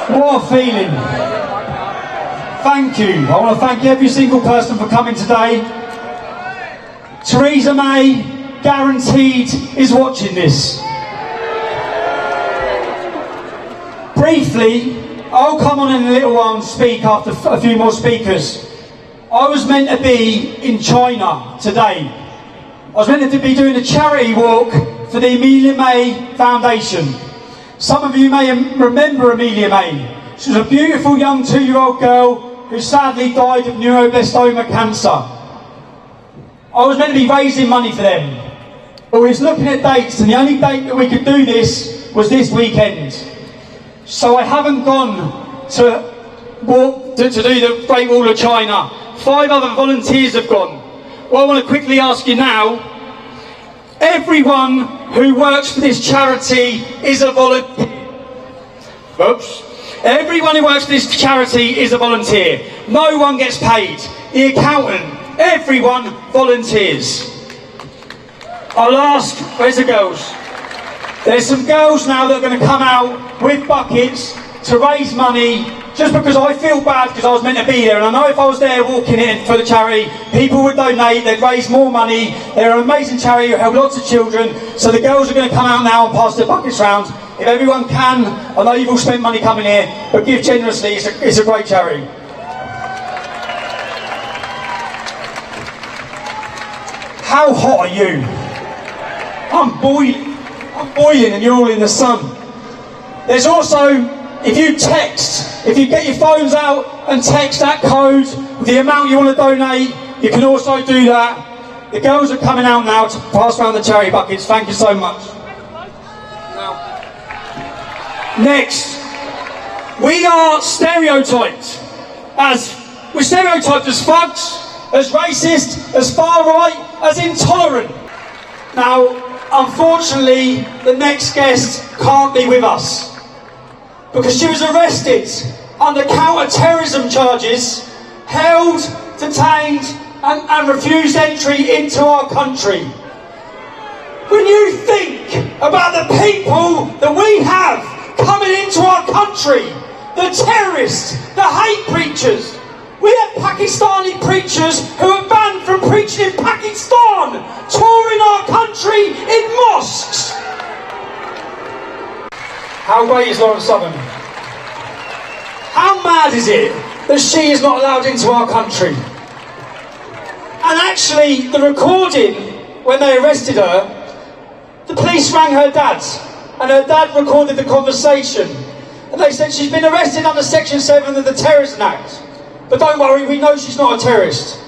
What a feeling. Thank you. I want to thank every single person for coming today. Theresa May, guaranteed, is watching this. Briefly, I'll come on in a little while and speak after a few more speakers. I was meant to be in China today. I was meant to be doing a charity walk for the Amelia May Foundation. Some of you may remember Amelia May. She was a beautiful young 2-year-old girl who sadly died of neuroblastoma cancer. I was meant to be raising money for them. But we was looking at dates, and the only date that we could do this was this weekend. So I haven't gone to do the Great Wall of China. 5 other volunteers have gone. Well, I want to quickly ask you now, everyone who works for this charity is a volunteer. Oops. Everyone who works for this charity is a volunteer. No one gets paid. The accountant, everyone volunteers. I'll ask, where's the girls? There's some girls now that are going to come out with buckets to raise money, just because I feel bad because I was meant to be there, and I know if I was there walking in for the charity, people would donate, they'd raise more money. They're an amazing charity who help lots of children, so the girls are going to come out now and pass their buckets round. If everyone can, I know you've all spent money coming here, but give generously, it's a great charity. How hot are you? I'm boiling and you're all in the sun. There's also, if you get your phones out and text that code with the amount you want to donate, you can also do that. The girls are coming out now to pass around the charity buckets. Thank you so much. Next, we are stereotyped as thugs, as racist, as far right, as intolerant. Now, unfortunately, the next guest can't be with us because she was arrested under counter-terrorism charges, held, detained, and refused entry into our country. When you think about the people that we have coming into our country, the terrorists, the hate preachers. We have Pakistani preachers who are banned from preaching in Pakistan, touring our country in mosques. How great is Lauren Southern? How mad is it that she is not allowed into our country? And actually, the recording, when they arrested her, the police rang her dad, and her dad recorded the conversation. And they said she's been arrested under Section 7 of the Terrorism Act. But don't worry, we know she's not a terrorist.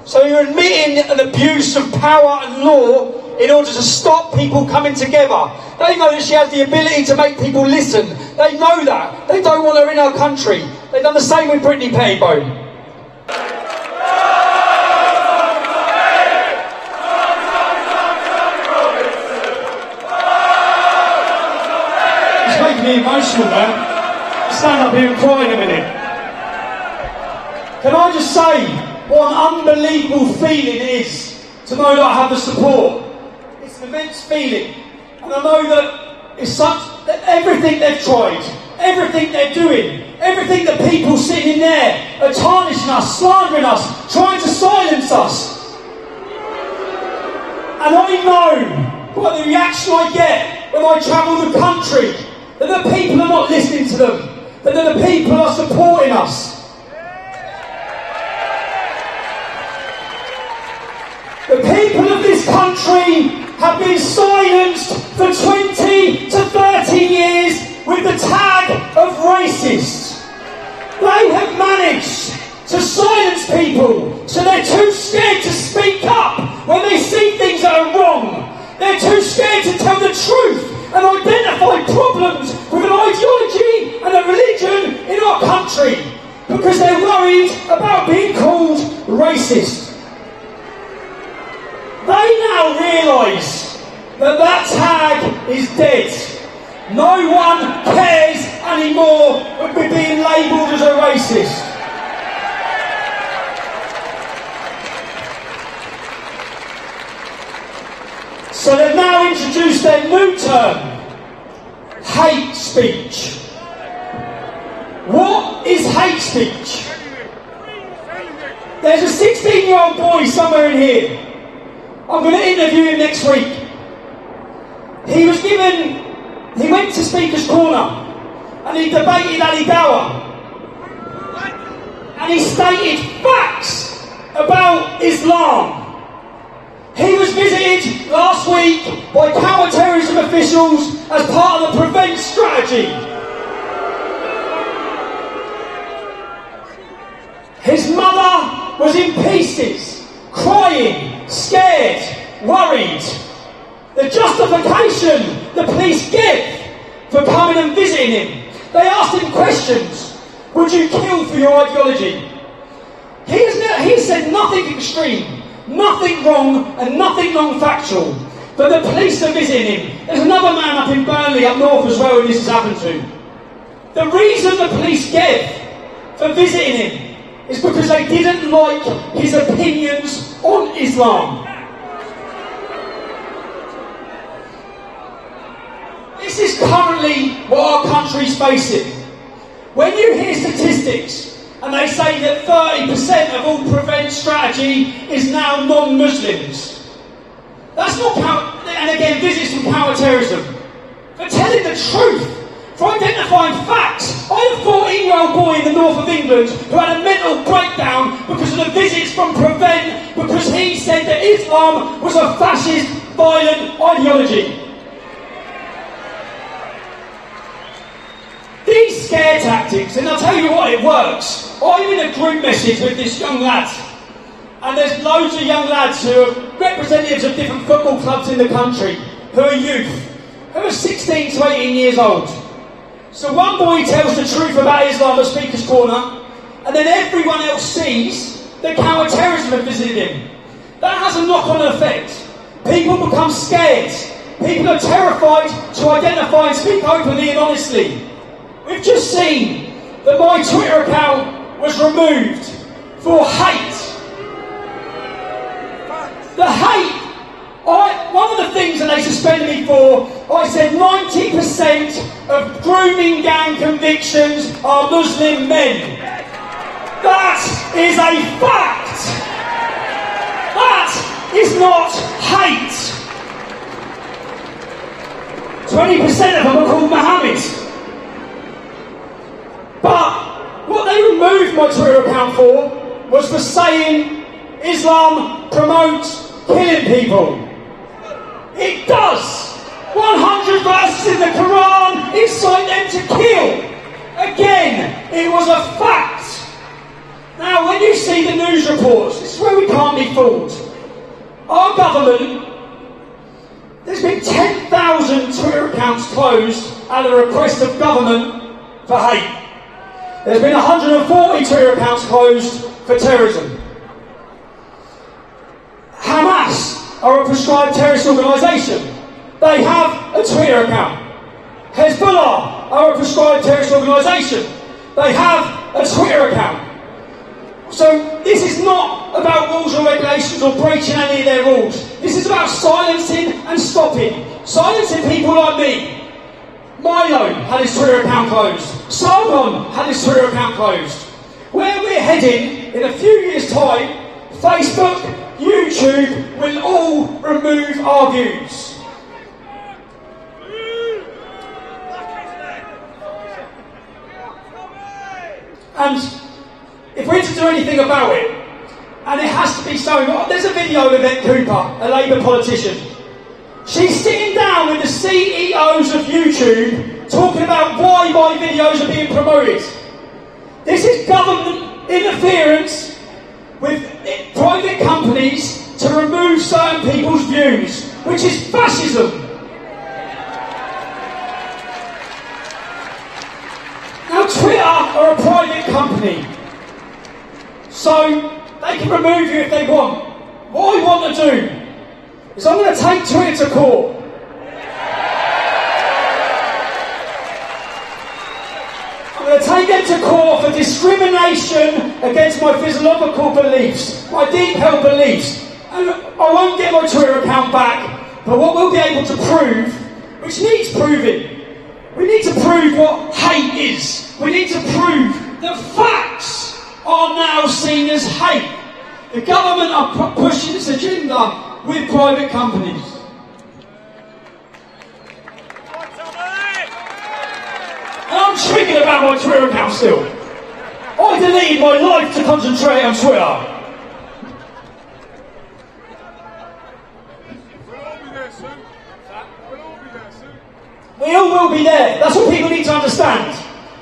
So you're admitting an abuse of power and law in order to stop people coming together. They know that she has the ability to make people listen. They know that. They don't want her in our country. They've done the same with Brittany Pettibone. Emotional, man. Stand up here and cry in a minute. Can I just say what an unbelievable feeling it is to know that I have the support? It's an immense feeling, and I know that it's such that everything they've tried, everything they're doing, everything that people sitting in there are tarnishing us, slandering us, trying to silence us. And I know by the reaction I get when I travel the country, that the people are not listening to them, that the people are supporting us. The people of this country have been silenced for 20 to 30 years with the tag of racist. They have managed to silence people so they're too scared to speak up when they see things that are wrong. They're too scared to tell the truth and identify problems with an ideology and a religion in our country because they're worried about being called racist. They now realise that that tag is dead. No one cares anymore when we're being labelled as a racist. So they've now introduced their new term, hate speech. hate speech. There's a 16-year-old boy somewhere in here. I'm going to interview him next week. He went to Speaker's Corner and he debated Ali Dawah. And he stated facts about Islam. He was visited last week by counter-terrorism officials as part of the Prevent strategy. His mother was in pieces, crying, scared, worried. The justification the police gave for coming and visiting him, they asked him questions. Would you kill for your ideology? He said nothing extreme, nothing wrong, and nothing non-factual. But the police are visiting him. There's another man up in Burnley, up north as well, who this has happened to. The reason the police gave for visiting him is because they didn't like his opinions on Islam. This is currently what our country's facing. When you hear statistics and they say that 30% of all Prevent strategy is now non-Muslims, that's not and again, visits from counter-terrorism. For telling the truth, for identifying facts. I had a 14-year-old boy in the north of England who had a mental breakdown because of the visits from Prevent, because he said that Islam was a fascist, violent ideology. These scare tactics, and I'll tell you what, it works. I'm in a group message with this young lad, and there's loads of young lads who are representatives of different football clubs in the country, who are youth, who are 16 to 18 years old. So one boy tells the truth about Islam at Speaker's Corner, and then everyone else sees that counter-terrorism have visited him. That has a knock-on effect. People become scared. People are terrified to identify and speak openly and honestly. We've just seen that my Twitter account was removed for hate. The hate, one of the things that they suspended me for, I said 90% of grooming gang convictions are Muslim men. That is a fact. That is not hate. 20% of them are called Mohammed. But what they removed my Twitter account for was for saying Islam promotes killing people. It does. 100 verses in the Quran incite them to kill. Again, it was a fact. Now, when you see the news reports, this is where we can't be fooled. Our government, there's been 10,000 Twitter accounts closed at the request of government for hate. There's been 140 Twitter accounts closed for terrorism. Hamas are a prescribed terrorist organisation. They have a Twitter account. Hezbollah are a prescribed terrorist organisation. They have a Twitter account. So this is not about rules or regulations or breaching any of their rules. This is about silencing and stopping. Silencing people like me. Milo had his Twitter account closed. Sargon had his Twitter account closed. Where we're heading in a few years' time, Facebook, YouTube will all remove our views. And if we're to do anything about it, and it has to be so, there's a video of Yvette Cooper, a Labour politician. She's sitting down with the CEOs of YouTube talking about why my videos are being promoted. This is government interference with private companies to remove certain people's views, which is fascism. Now, Twitter are a private company, so they can remove you if they want. What I want to do is I'm going to take Twitter to court. I'm going to take them to court for discrimination against my physiological beliefs, my deep held beliefs. And I won't get my Twitter account back, but what we'll be able to prove, which needs proving, We need to prove what hate is. We need to prove that facts are now seen as hate. The government are pushing this agenda with private companies. And I'm triggered about my Twitter account still. I deleted my life to concentrate on Twitter. We all will be there. That's what people need to understand.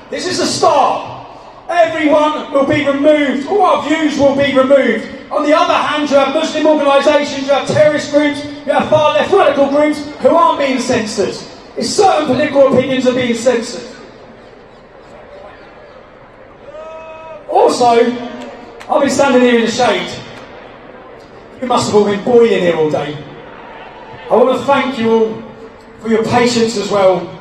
This is the start. Everyone will be removed. All our views will be removed. On the other hand, you have Muslim organisations, you have terrorist groups, you have far left radical groups who aren't being censored. It's certain political opinions are being censored. Also, I've been standing here in the shade. You must have all been boiling here all day. I want to thank you all for your patience as well.